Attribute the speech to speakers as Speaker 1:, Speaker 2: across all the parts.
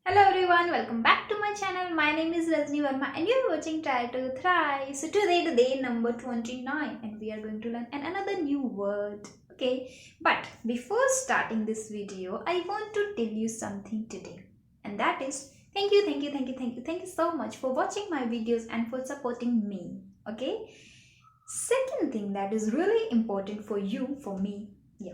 Speaker 1: Hello everyone, welcome back to my channel. My name is Rajni Verma and you're watching Try to Thrive. So today the day number 29 and we are going to learn another new word. Okay, but before starting this video, I want to tell you something today. And that is thank you so much for watching my videos and for supporting me. Okay, second thing that is really important for you, for me, yeah,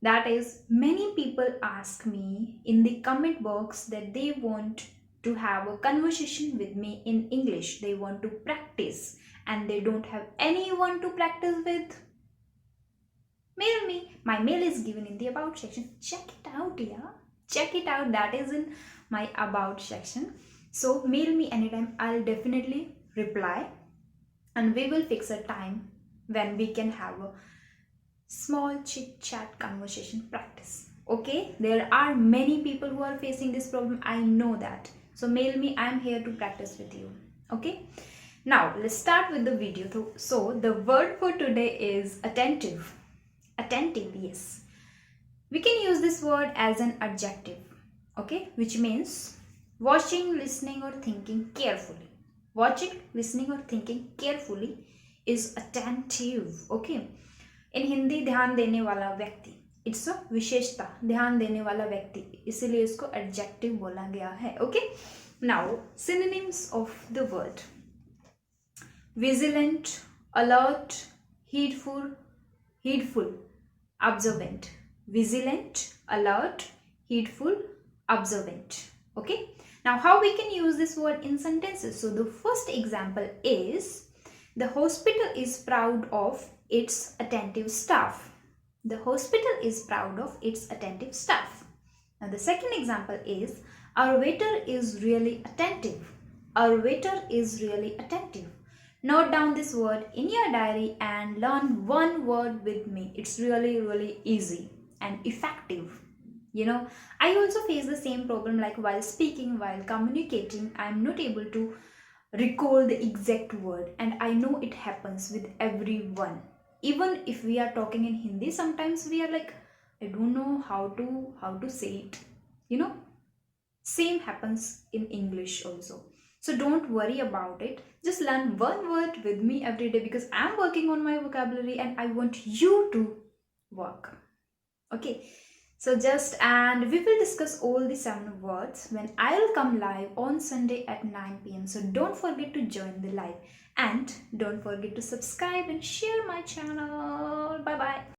Speaker 1: that is, many people ask me in the comment box that they want to have a conversation with me in English. They want to practice and they don't have anyone to practice with. Mail me. My mail is given in the about section. Check it out, yeah. Check it out. That is in my about section. So mail me anytime. I'll definitely reply and we will fix a time when we can have a small chit chat conversation practice. Okay, there are many people who are facing this problem, I know that. So mail me, I am here to practice with you. Okay, now let's start with the video. So the word for today is attentive. Attentive, yes, we can use this word as an adjective. Okay, which means watching, listening or thinking carefully. Watching, listening or thinking carefully is attentive. Okay, इन हिंदी ध्यान देने वाला व्यक्ति, it's a विशेषता, ध्यान देने वाला व्यक्ति, इसीलिए इसको एडजेक्टिव बोला गया है. Okay, now synonyms of the word: vigilant, alert, heedful, observant. Vigilant, alert, heedful, observant. Okay, now how we can use this word in sentences? So the first example is, the hospital is proud of its attentive staff. The hospital is proud of its attentive staff. Now the second example is, our waiter is really attentive. Our waiter is really attentive. Note down this word in your diary and learn one word with me. It's really easy and effective. I also face the same problem, like while speaking, while communicating, I'm not able to recall the exact word, and I know it happens with everyone. Even if we are talking in Hindi, sometimes we are like, I don't know how to say it. Same happens in English also. So don't worry about it. Just learn one word with me every day, because I'm working on my vocabulary and I want you to work. Okay, so and we will discuss all the 7 words when I'll come live on Sunday at 9 p.m. So don't forget to join the live and don't forget to subscribe and share my channel. Bye bye.